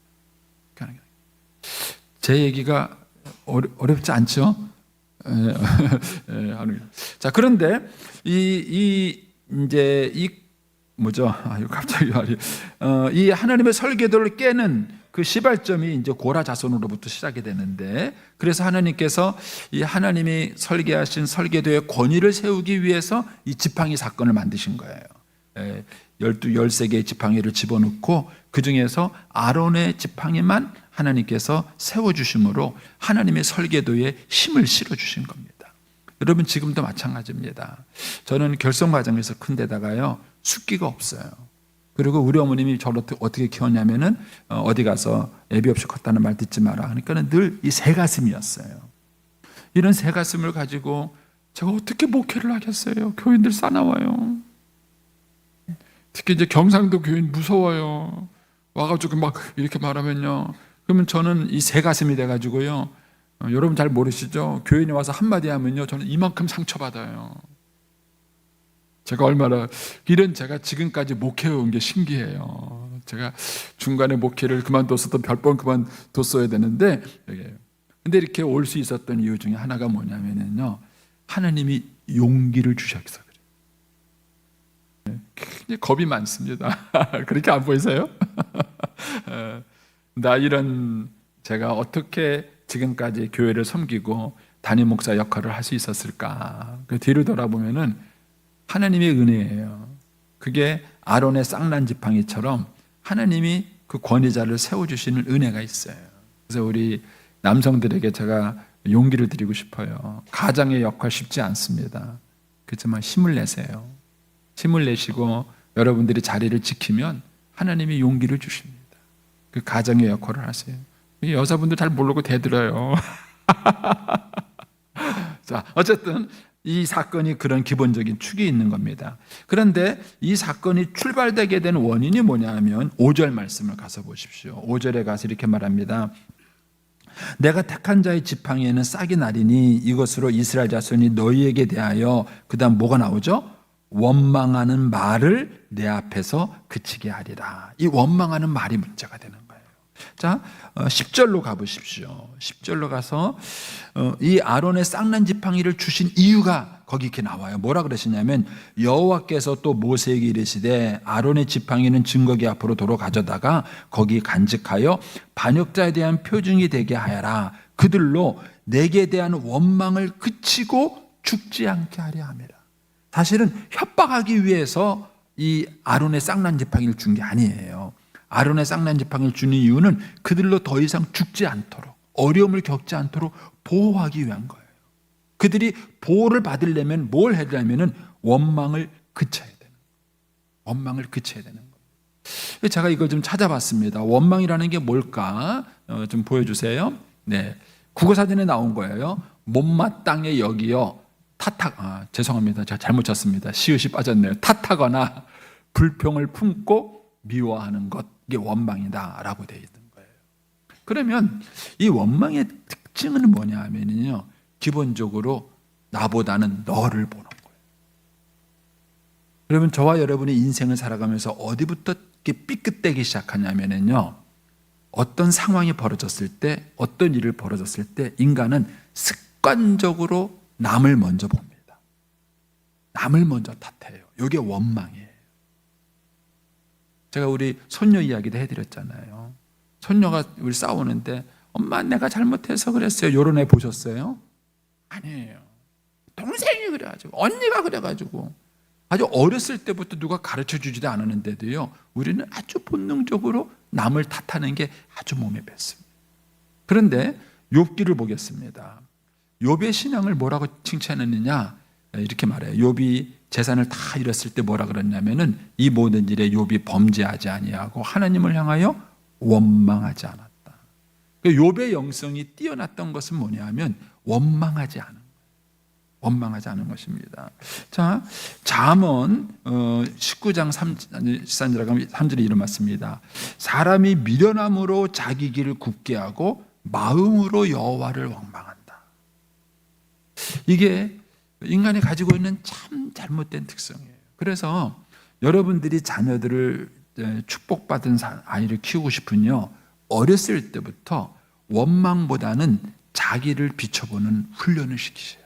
제 얘기가 어렵지 않죠? 자, 그런데 이 하나님의 설계도를 깨는 그 시발점이 이제 고라 자손으로부터 시작이 되는데, 그래서 하나님께서 이 하나님이 설계하신 설계도의 권위를 세우기 위해서 이 지팡이 사건을 만드신 거예요. 13개의 지팡이를 집어넣고 그 중에서 아론의 지팡이만 하나님께서 세워주심으로 하나님의 설계도에 힘을 실어주신 겁니다. 여러분, 지금도 마찬가지입니다. 저는 결성 과정에서 큰 데다가요, 숫기가 없어요. 그리고 우리 어머님이 저를 어떻게 키웠냐면은 어디 가서 애비 없이 컸다는 말 듣지 마라. 그러니까는 늘 이 새 가슴이었어요. 이런 새 가슴을 가지고 제가 어떻게 목회를 하겠어요? 교인들 싸나워요. 특히 이제 경상도 교인 무서워요. 와가지고 막 이렇게 말하면요. 그러면 저는 이 새 가슴이 돼가지고요. 여러분 잘 모르시죠? 교인이 와서 한마디 하면요, 저는 이만큼 상처받아요. 제가 얼마나, 제가 지금까지 목회해온 게 신기해요. 제가 중간에 목회를 그만뒀어도 몇 번 그만뒀어야 되는데, 근데 이렇게 올 수 있었던 이유 중에 하나가 뭐냐면요, 하나님이 용기를 주셔서 그래요. 굉장히 겁이 많습니다. 그렇게 안 보이세요? 제가 어떻게 지금까지 교회를 섬기고 담임 목사 역할을 할 수 있었을까? 그 뒤를 돌아보면은 하나님의 은혜예요. 그게 아론의 쌍난 지팡이처럼 하나님이 그 권위자를 세워주시는 은혜가 있어요. 그래서 우리 남성들에게 제가 용기를 드리고 싶어요. 가장의 역할 쉽지 않습니다. 그렇지만 힘을 내세요. 힘을 내시고 여러분들이 자리를 지키면 하나님이 용기를 주십니다. 그 가장의 역할을 하세요. 여자분들 잘 모르고 대들어요. 자, 어쨌든 이 사건이 그런 기본적인 축이 있는 겁니다. 그런데 이 사건이 출발되게 된 원인이 뭐냐 하면 5절 말씀을 가서 보십시오. 5절에 가서 이렇게 말합니다. 내가 택한 자의 지팡이에는 싹이 나리니 이것으로 이스라엘 자손이 너희에게 대하여, 그 다음 뭐가 나오죠? 원망하는 말을 내 앞에서 그치게 하리라. 이 원망하는 말이 문제가 되는 거예요. 자, 10절로 가보십시오. 10절로 가서 이 아론의 쌍난 지팡이를 주신 이유가 거기 이렇게 나와요. 뭐라 그러시냐면, 여호와께서 또 모세에게 이르시되 아론의 지팡이는 증거기 앞으로 도로 가져다가 거기 간직하여 반역자에 대한 표징이 되게 하여라. 그들로 내게 대한 원망을 그치고 죽지 않게 하려 함이라. 사실은 협박하기 위해서 이 아론의 쌍난 지팡이를 준 게 아니에요. 아론의 쌍난 지팡이를 주는 이유는 그들로 더 이상 죽지 않도록, 어려움을 겪지 않도록 보호하기 위한 거예요. 그들이 보호를 받으려면 뭘 해야 되냐면은 원망을 그쳐야 되는 거예요. 원망을 그쳐야 되는 거예요. 제가 이걸 좀 찾아봤습니다. 원망이라는 게 뭘까? 좀 보여주세요. 네, 국어사전에 나온 거예요. 못마땅해 여기어 죄송합니다. 제가 잘못 쳤습니다. 시읒이 빠졌네요. 탓하거나 불평을 품고 미워하는 것, 이게 원망이다라고 되어 있는 거예요. 그러면 이 원망의 특징은 뭐냐 하면요, 기본적으로 나보다는 너를 보는 거예요. 그러면 저와 여러분의 인생을 살아가면서 어디부터 이렇게 삐끗대기 시작하냐면요, 어떤 상황이 벌어졌을 때, 어떤 일을 벌어졌을 때 인간은 습관적으로 남을 먼저 봅니다. 남을 먼저 탓해요. 이게 원망이에요. 제가 우리 손녀 이야기도 해드렸잖아요. 손녀가 우리 싸우는데 엄마 내가 잘못해서 그랬어요. 이런 애 보셨어요? 아니에요. 동생이 그래가지고, 언니가 그래가지고, 아주 어렸을 때부터 누가 가르쳐주지도 않았는데도요, 우리는 아주 본능적으로 남을 탓하는 게 아주 몸에 뱄습니다. 그런데 욥기를 보겠습니다. 욥의 신앙을 뭐라고 칭찬했느냐, 이렇게 말해요. 욥이 재산을 다 잃었을 때 뭐라 그랬냐면은 이 모든 일에 욥이 범죄하지 아니하고 하나님을 향하여 원망하지 않았다. 욥의 영성이 뛰어났던 것은 뭐냐면 원망하지 않은 거예요. 원망하지 않은 것입니다. 자, 잠언 19장 3절에 이런 말씀입니다. 사람이 미련함으로 자기 길을 굽게 하고 마음으로 여호와를 원망한다. 이게 인간이 가지고 있는 참 잘못된 특성이에요. 그래서 여러분들이 자녀들을 축복받은 아이를 키우고 싶으면요, 어렸을 때부터 원망보다는 자기를 비춰보는 훈련을 시키세요.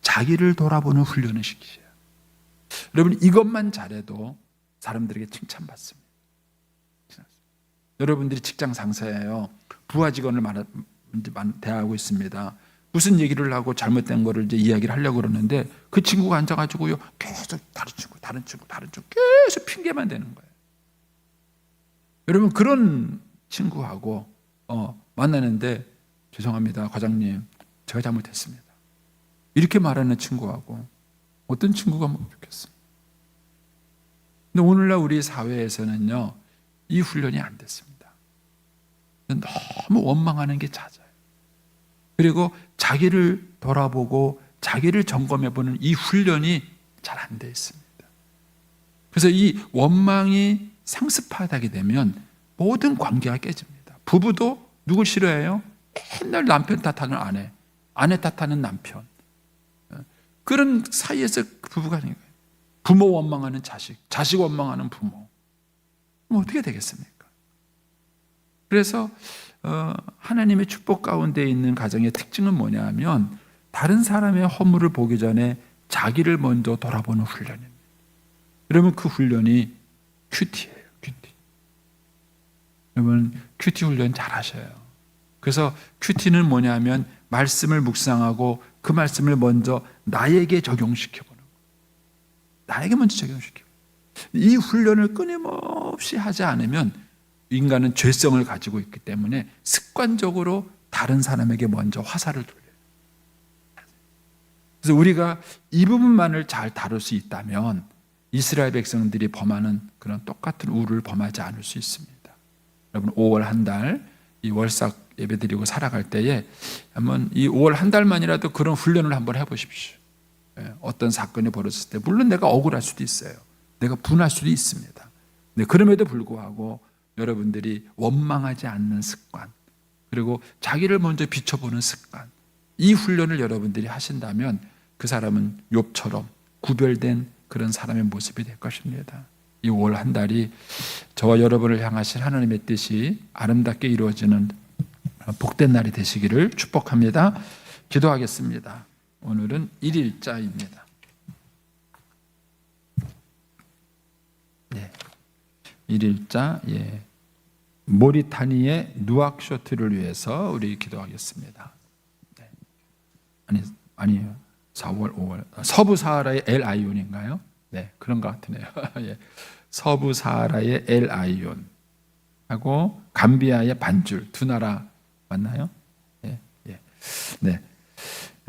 자기를 돌아보는 훈련을 시키세요. 여러분, 이것만 잘해도 사람들에게 칭찬받습니다. 여러분들이 직장 상사예요. 부하 직원을 대하고 있습니다. 무슨 얘기를 하고 잘못된 거를 이제 이야기를 하려고 그러는데 그 친구가 앉아가지고요, 계속 다른 친구 계속 핑계만 대는 거예요. 여러분, 그런 친구하고 만나는데 죄송합니다, 과장님, 제가 잘못했습니다. 이렇게 말하는 친구하고 어떤 친구가 뭐 좋겠어요. 근데 오늘날 우리 사회에서는요, 이 훈련이 안 됐습니다. 너무 원망하는 게 잦아요. 그리고 자기를 돌아보고 자기를 점검해보는 이 훈련이 잘 안 돼 있습니다. 그래서 이 원망이 상습하게 되면 모든 관계가 깨집니다. 부부도 누굴 싫어해요? 맨날 남편 탓하는 아내 탓하는 남편. 그런 사이에서 부부가 아닌 거예요. 부모 원망하는 자식 원망하는 부모. 그럼 어떻게 되겠습니까? 그래서 하나님의 축복 가운데 있는 가정의 특징은 뭐냐 하면 다른 사람의 허물을 보기 전에 자기를 먼저 돌아보는 훈련입니다. 그러면 그 훈련이 큐티예요. 큐티. 여러분, 큐티 훈련 잘 하셔요. 그래서 큐티는 뭐냐 하면 말씀을 묵상하고 그 말씀을 먼저 나에게 적용시켜보는 거예요. 나에게 먼저 적용시켜보는 거예요. 이 훈련을 끊임없이 하지 않으면 인간은 죄성을 가지고 있기 때문에 습관적으로 다른 사람에게 먼저 화살을 돌려요. 그래서 우리가 이 부분만을 잘 다룰 수 있다면 이스라엘 백성들이 범하는 그런 똑같은 우를 범하지 않을 수 있습니다. 여러분, 5월 한 달 이 월삭 예배드리고 살아갈 때에 한번 이 5월 한 달만이라도 그런 훈련을 한번 해보십시오. 어떤 사건이 벌어졌을 때 물론 내가 억울할 수도 있어요. 내가 분할 수도 있습니다. 네, 그럼에도 불구하고 여러분들이 원망하지 않는 습관, 그리고 자기를 먼저 비춰보는 습관, 이 훈련을 여러분들이 하신다면 그 사람은 욥처럼 구별된 그런 사람의 모습이 될 것입니다. 이 5월 한 달이 저와 여러분을 향하신 하나님의 뜻이 아름답게 이루어지는 복된 날이 되시기를 축복합니다. 기도하겠습니다. 오늘은 1일자입니다. 네, 1일자, 모리타니의 누악쇼트를 위해서 우리 기도하겠습니다. 네. 아니에요. 4월, 5월. 서부 사하라의 엘 아이온인가요? 네, 그런 것 같으네요. 예. 서부 사하라의 엘 아이온 하고 감비아의 반줄 두 나라 맞나요? 예, 예. 네.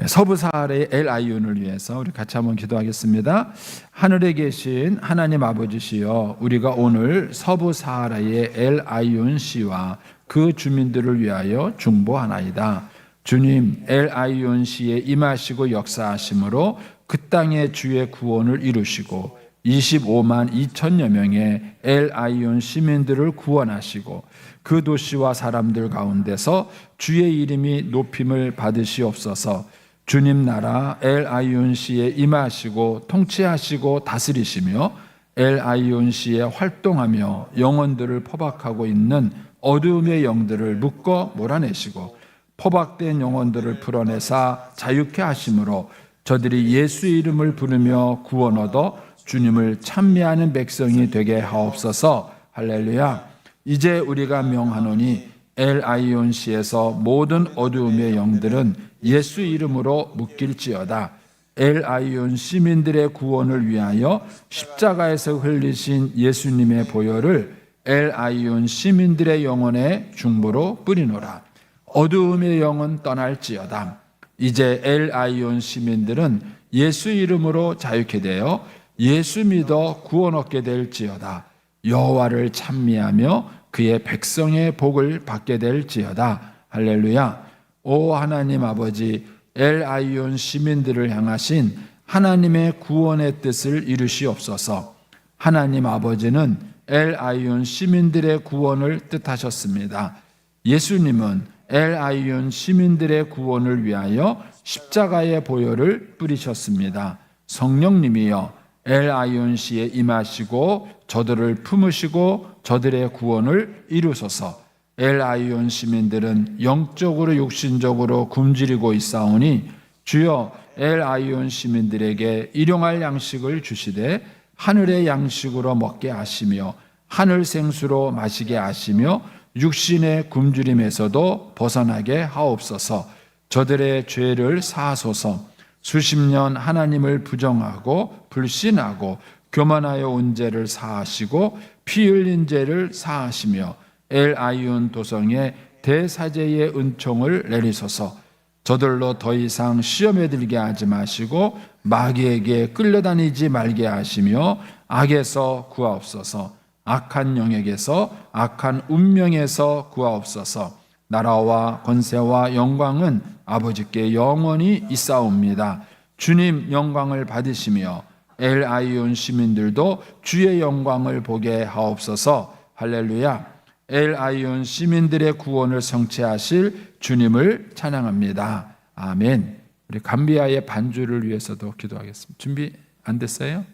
서부 사하라의 엘 아이온을 위해서 우리 같이 한번 기도하겠습니다. 하늘에 계신 하나님 아버지시여, 우리가 오늘 서부 사하라의 엘 아이온 시와 그 주민들을 위하여 중보하나이다. 주님, 엘 아이온 시에 임하시고 역사하심으로 그 땅의 주의 구원을 이루시고 25만 2천여 명의 엘 아이온 시민들을 구원하시고 그 도시와 사람들 가운데서 주의 이름이 높임을 받으시옵소서. 주님 나라 엘 아이온 시에 임하시고 통치하시고 다스리시며 엘 아이온 시에 활동하며 영혼들을 포박하고 있는 어두움의 영들을 묶어 몰아내시고 포박된 영혼들을 풀어내사 자유케 하심으로 저들이 예수 이름을 부르며 구원 얻어 주님을 찬미하는 백성이 되게 하옵소서. 할렐루야. 이제 우리가 명하노니 엘 아이온 시에서 모든 어두움의 영들은 예수 이름으로 묶일지어다. 엘 아이온 시민들의 구원을 위하여 십자가에서 흘리신 예수님의 보혈을 엘 아이온 시민들의 영혼에 중보로 뿌리노라. 어두움의 영은 떠날지어다. 이제 엘 아이온 시민들은 예수 이름으로 자유케 되어 예수 믿어 구원 얻게 될지어다. 여호와를 찬미하며 그의 백성의 복을 받게 될지어다. 할렐루야. 오 하나님 아버지, 엘 아이온 시민들을 향하신 하나님의 구원의 뜻을 이루시옵소서. 하나님 아버지는 엘 아이온 시민들의 구원을 뜻하셨습니다. 예수님은 엘 아이온 시민들의 구원을 위하여 십자가의 보혈을 뿌리셨습니다. 성령님이여 엘 아이온 시에 임하시고 저들을 품으시고 저들의 구원을 이루소서. 엘 아이온 시민들은 영적으로 육신적으로 굶주리고 있사오니 주여 엘 아이온 시민들에게 일용할 양식을 주시되 하늘의 양식으로 먹게 하시며 하늘 생수로 마시게 하시며 육신의 굶주림에서도 벗어나게 하옵소서. 저들의 죄를 사하소서. 수십 년 하나님을 부정하고 불신하고 교만하여 온 죄를 사하시고 피 흘린 죄를 사하시며 엘 아이온 도성에 대사제의 은총을 내리소서. 저들로 더 이상 시험에 들게 하지 마시고 마귀에게 끌려다니지 말게 하시며 악에서 구하옵소서. 악한 영역에서 악한 운명에서 구하옵소서. 나라와 권세와 영광은 아버지께 영원히 있사옵니다. 주님 영광을 받으시며 엘 아이온 시민들도 주의 영광을 보게 하옵소서. 할렐루야. 엘 아이온 시민들의 구원을 성취하실 주님을 찬양합니다. 아멘. 우리 감비아의 반주를 위해서도 기도하겠습니다. 준비 안 됐어요?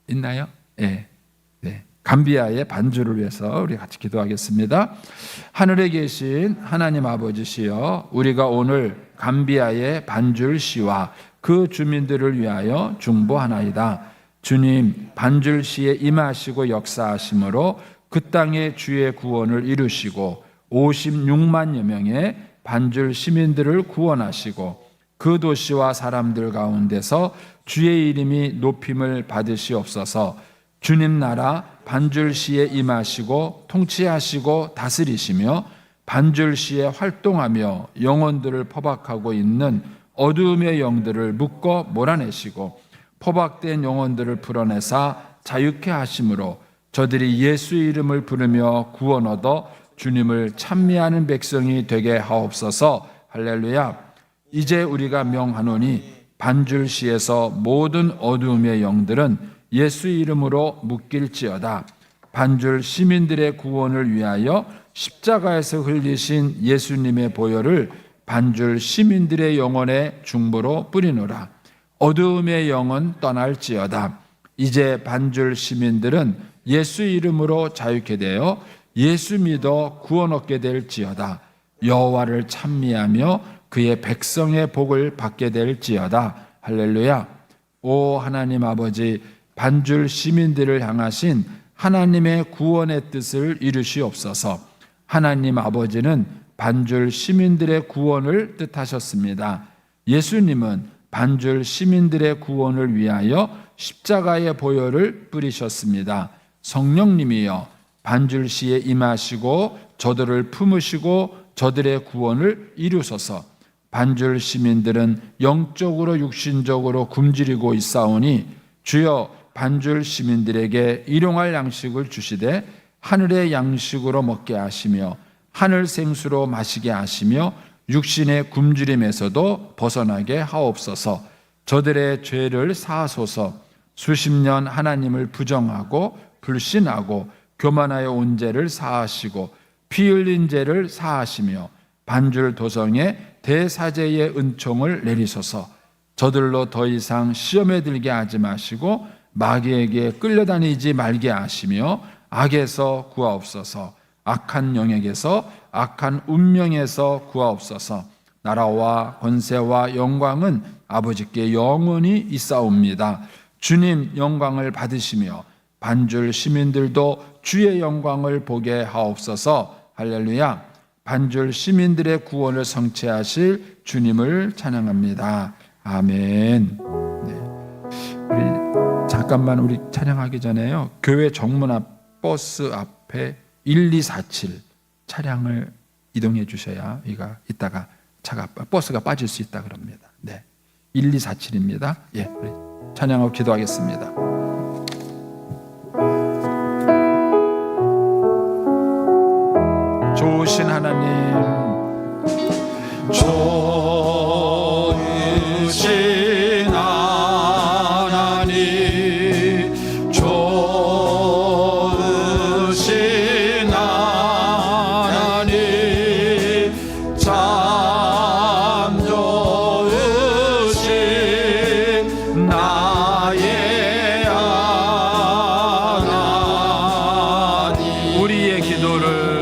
있나요? 네. 네. 감비아의 반주를 위해서 우리 같이 기도하겠습니다. 하늘에 계신 하나님 아버지시여, 우리가 오늘 감비아의 반줄 시와 그 주민들을 위하여 중보하나이다. 주님, 반줄 시에 임하시고 역사하심으로 그 땅의 주의 구원을 이루시고 56만여 명의 반줄 시민들을 구원하시고 그 도시와 사람들 가운데서 주의 이름이 높임을 받으시옵소서. 주님 나라 반줄 시에 임하시고 통치하시고 다스리시며 반줄 시에 활동하며 영혼들을 포박하고 있는 어두움의 영들을 묶어 몰아내시고 포박된 영혼들을 풀어내사 자유케 하심으로 저들이 예수 이름을 부르며 구원 얻어 주님을 찬미하는 백성이 되게 하옵소서. 할렐루야. 이제 우리가 명하노니 반줄 시에서 모든 어두움의 영들은 예수 이름으로 묶일지어다. 반줄 시민들의 구원을 위하여 십자가에서 흘리신 예수님의 보혈을 반줄 시민들의 영혼에 중보로 뿌리노라. 어두움의 영은 떠날지어다. 이제 반줄 시민들은 예수 이름으로 자유케 되어 예수 믿어 구원 얻게 될지어다. 여호와를 찬미하며 그의 백성의 복을 받게 될지어다. 할렐루야. 오 하나님 아버지, 반줄 시민들을 향하신 하나님의 구원의 뜻을 이루시옵소서. 하나님 아버지는 반줄 시민들의 구원을 뜻하셨습니다. 예수님은 반줄 시민들의 구원을 위하여 십자가의 보혈을 뿌리셨습니다. 성령님이여 반줄시에 임하시고 저들을 품으시고 저들의 구원을 이루소서. 반줄 시민들은 영적으로 육신적으로 굶주리고 있사오니 주여 반줄 시민들에게 일용할 양식을 주시되 하늘의 양식으로 먹게 하시며 하늘 생수로 마시게 하시며 육신의 굶주림에서도 벗어나게 하옵소서. 저들의 죄를 사하소서. 수십 년 하나님을 부정하고 불신하고 교만하여 온 죄를 사하시고 피 흘린 죄를 사하시며 반줄 도성에 대사제의 은총을 내리소서. 저들로 더 이상 시험에 들게 하지 마시고 마귀에게 끌려다니지 말게 하시며 악에서 구하옵소서. 악한 영역에서 악한 운명에서 구하옵소서. 나라와 권세와 영광은 아버지께 영원히 있사옵니다. 주님 영광을 받으시며 반줄 시민들도 주의 영광을 보게 하옵소서. 할렐루야. 반줄 시민들의 구원을 성취하실 주님을 찬양합니다. 아멘. 네. 우리 잠깐만 우리 찬양하기 전에요. 교회 정문 앞 버스 앞에 1247 차량을 이동해 주셔야 이따가 버스가 빠질 수 있다 그럽니다. 네. 1247입니다. 예. 우리 찬양하고 기도하겠습니다. 좋으신 하나님, 좋으신 하나님, 좋으신 하나님, 참 좋으신 나의 하나님. 우리의 기도를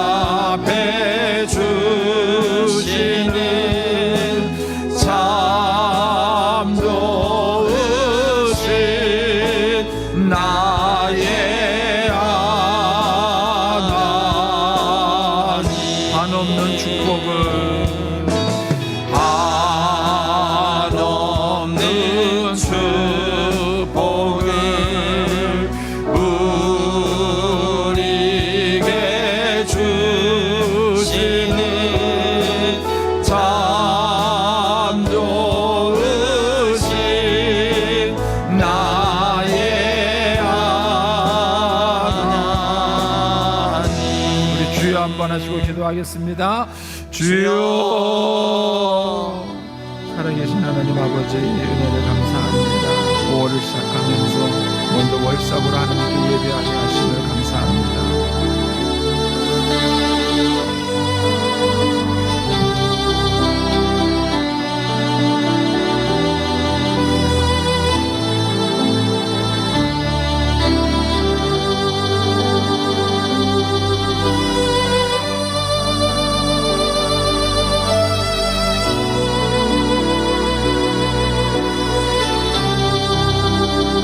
응답해 주시는 참 좋으신 나의 하나님. 한없는 축복을 한없는 축복을 우리에게 주시는 참 좋으신 나의 하나님. 우리 주여 한번 하시고 기도하겠습니다. 주여, 살아계신 하나님 아버지 은혜를 감사합니다. 5월을 시작하면서 먼저 월삭으로 하나님께 예배하게 하심을